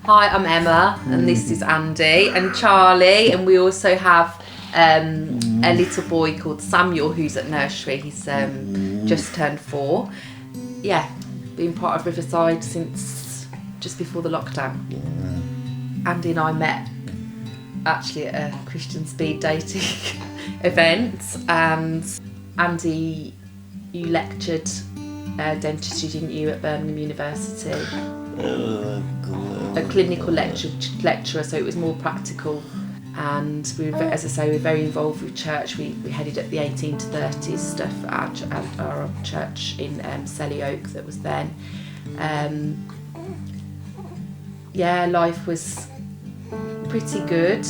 Hi, I'm Emma, and this is Andy and Charlie, and we also have a little boy called Samuel who's at nursery. He's just turned 4. Yeah, been part of Riverside since just before the lockdown. Andy and I met actually at a Christian speed dating event, and Andy, you lectured dentistry, didn't you, at Birmingham University? A clinical lecturer, so it was more practical. And we were, as I say, we were very involved with church. We headed up the 18 to 30s stuff at our church in Selly Oak that was then. Yeah, life was pretty good.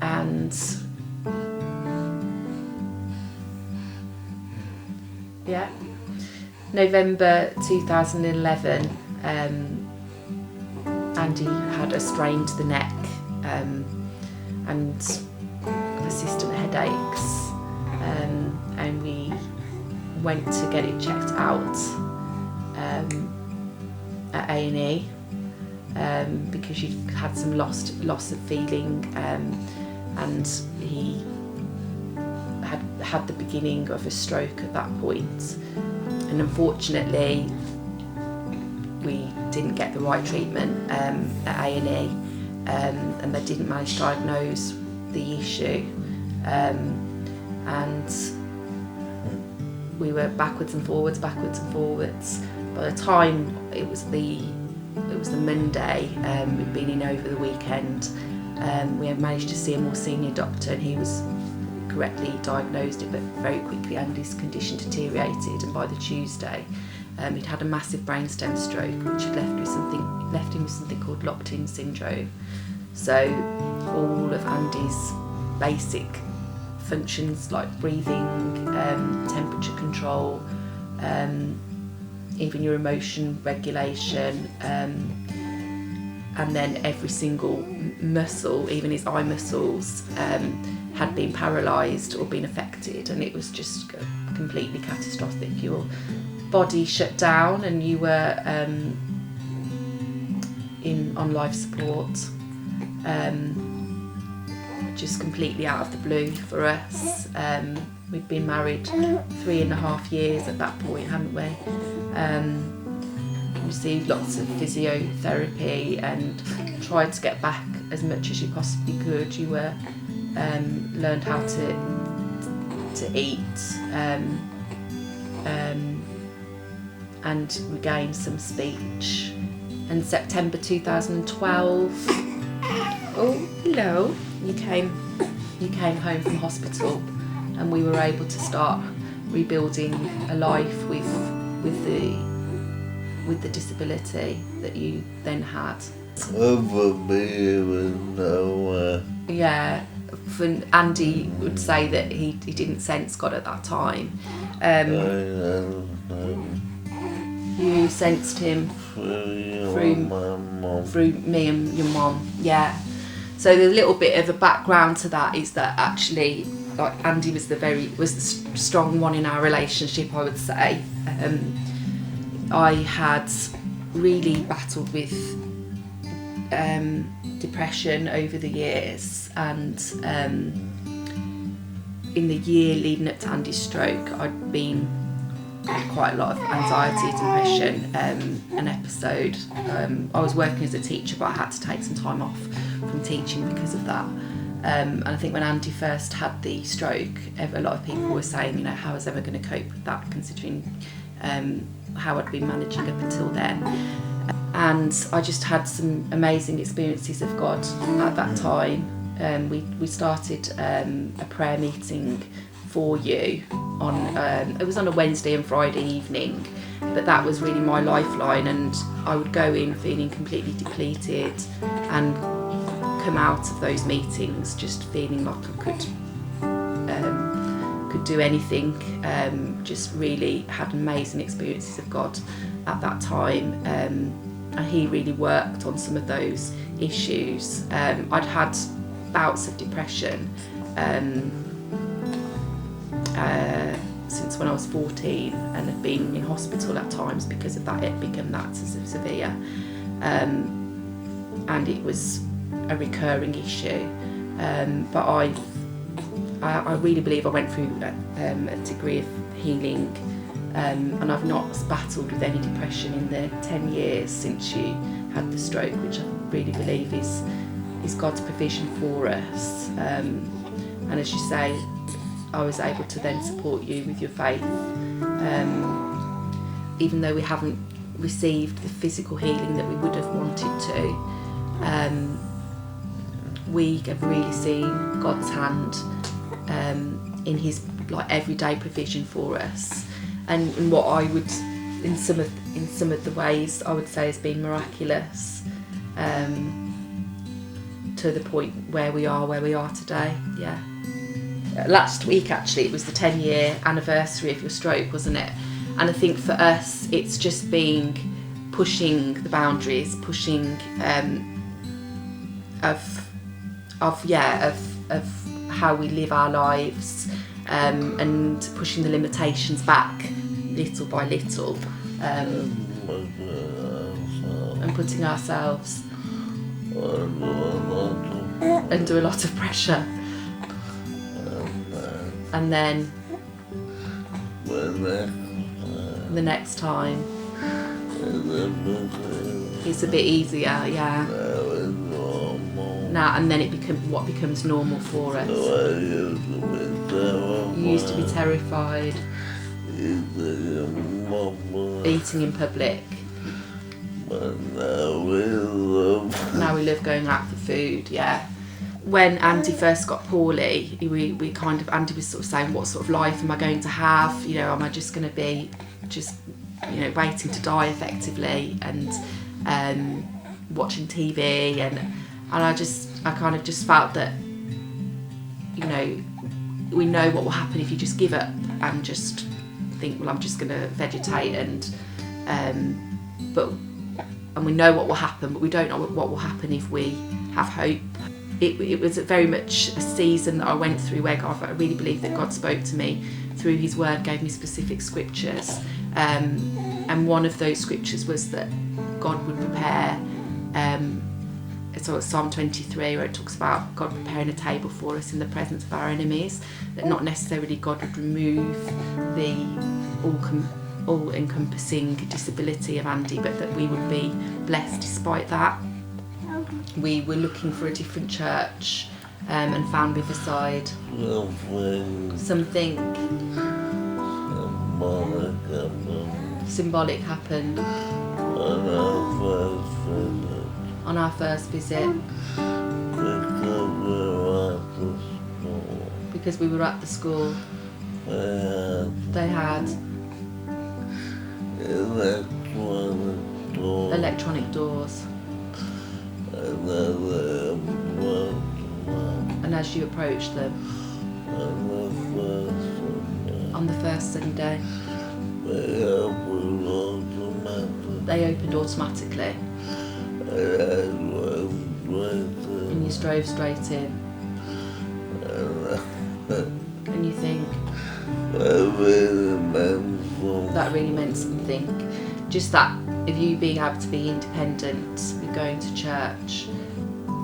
And yeah, November 2011, Andy had a strain to the neck and persistent headaches, and we went to get it checked out at A&E because he had some loss of feeling, and he had the beginning of a stroke at that point. And unfortunately, we didn't get the right treatment at A&E, and they didn't manage to diagnose the issue, and we were backwards and forwards. By the time it was the Monday, we'd been in over the weekend, we had managed to see a more senior doctor, and he was correctly diagnosed it, but very quickly Andy's condition deteriorated, and by the Tuesday he'd had a massive brainstem stroke, which had left him with something called locked-in syndrome. So all of Andy's basic functions like breathing, temperature control, even your emotion regulation, and then every single muscle, even his eye muscles, had been paralysed or been affected, and it was just completely catastrophic. Your body shut down, and you were on life support, just completely out of the blue for us. We'd been married 3.5 years at that point, hadn't we? Received lots of physiotherapy and tried to get back as much as you possibly could. You were learned how to eat, and regained some speech. And September 2012, oh hello, you came home from hospital, and we were able to start rebuilding a life with the disability that you then had. Yeah, Andy would say that he didn't sense God at that time. You sensed him through me and your mum. Yeah. So the little bit of a background to that is that actually, like, Andy was the strong one in our relationship, I would say. I had really battled with depression over the years, and in the year leading up to Andy's stroke, I'd had quite a lot of anxiety, depression, an episode. I was working as a teacher, but I had to take some time off from teaching because of that. And I think when Andy first had the stroke, a lot of people were saying, you know, how was I ever going to cope with that, considering how I'd been managing up until then. And I just had some amazing experiences of God at that time. We started a prayer meeting for you on it was on a Wednesday and Friday evening, but that was really my lifeline, and I would go in feeling completely depleted and come out of those meetings just feeling like I could do anything. Just really had amazing experiences of God at that time, and he really worked on some of those issues. I'd had bouts of depression since when I was 14, and had been in hospital at times because of that. It became that severe. and it was a recurring issue. But I really believe I went through a degree of healing, and I've not battled with any depression in the 10 years since you had the stroke, which I really believe is God's provision for us. And as you say, I was able to then support you with your faith, even though we haven't received the physical healing that we would have wanted to. We have really seen God's hand in His everyday provision for us, and what I would, in some of the ways, I would say has been miraculous, to the point where we are today. Yeah. Last week actually, it was the 10-year anniversary of your stroke, wasn't it? And I think for us, it's just been pushing the boundaries, pushing of how we live our lives, and pushing the limitations back little by little, and putting ourselves under a lot of pressure. And then the next time it's a bit easier, yeah. Now and then it becomes normal for us. You used to be terrified, eating in public. Now we love going out for food, yeah. When Andy first got poorly, Andy was sort of saying, what sort of life am I going to have? You know, am I just going to be waiting to die effectively, and watching TV, and I kind of just felt that, you know, we know what will happen if you just give up and just think, well, I'm just going to vegetate, and we know what will happen, but we don't know what will happen if we have hope. It was very much a season that I went through where I really believe that God spoke to me through His Word, gave me specific scriptures, and one of those scriptures was that God would prepare. So it's Psalm 23, where it talks about God preparing a table for us in the presence of our enemies. That not necessarily God would remove the all-encompassing disability of Andy, but that we would be blessed despite that. We were looking for a different church, and found Riverside. Something symbolic happened on our first visit, because we were at the school. They had electronic doors, and as you approached them on the first Sunday, they opened automatically, and you drove straight in, and you think that really meant something. Just that of you being able to be independent with going to church,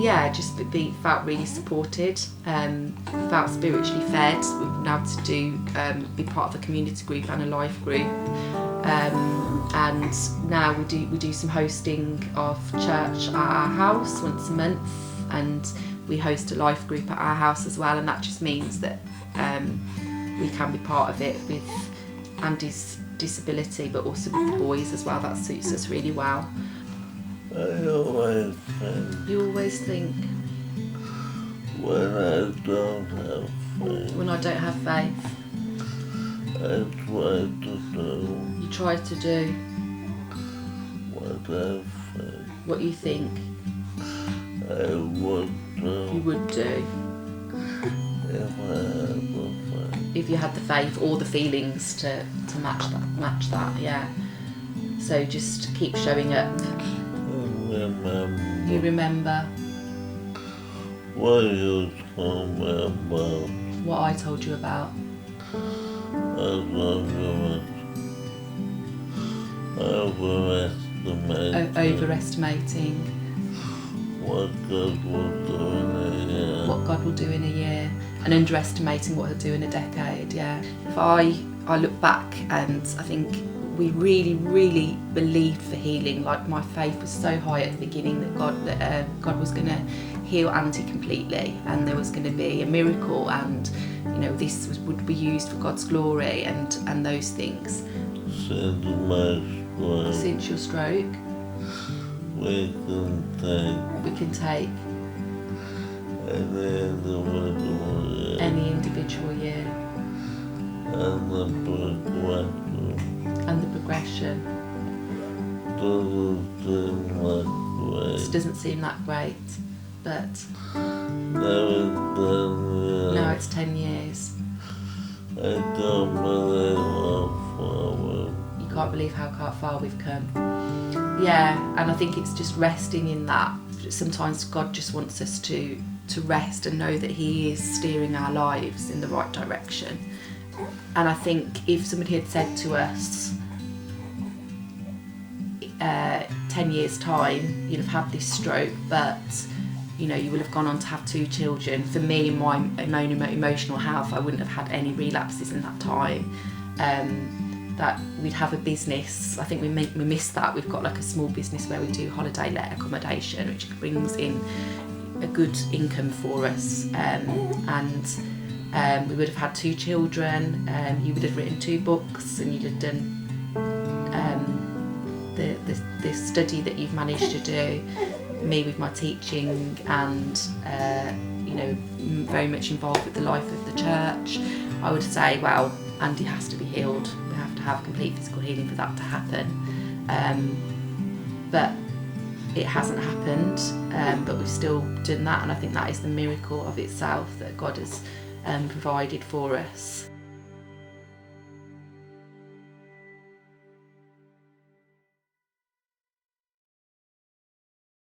yeah, just felt really supported, felt spiritually fed. We've been able to be part of a community group and a life group, and now we do some hosting of church at our house once a month, and we host a life group at our house as well, and that just means that we can be part of it with Andy's disability, but also with the boys as well. That suits us really well. You always think when I don't have faith, you try to do what you think you would do if you had the faith or the feelings to match that, yeah. So just keep showing up. You remember what I told you about. overestimating what God will do in a year. What God will do in a year, and underestimating what He'll do in a decade. Yeah. If I look back, and I think we really believed for healing. Like, my faith was so high at the beginning that God was going to heal Andy completely, and there was going to be a miracle, and this would be used for God's glory, and those things. Since your stroke, we can take any individual year, and the progression doesn't seem that great, but now it's 10 years. I don't believe how far You can't believe how far we've come. Yeah, and I think it's just resting in that. Sometimes God just wants us to rest and know that He is steering our lives in the right direction. And I think if somebody had said to us 10 years' time, you'd have had this stroke, but you will have gone on to have 2 children. For me, in my emotional health, I wouldn't have had any relapses in that time. That we'd have a business. I think we missed that. We've got like a small business where we do holiday let accommodation, which brings in a good income for us. We would have had 2 children. You would have written 2 books, and you'd have done the study that you've managed to do. Me with my teaching, and very much involved with the life of the church. I would say, well, Andy has to be healed. We have to have complete physical healing for that to happen. But it hasn't happened, but we've still done that, and I think that is the miracle of itself that God has provided for us.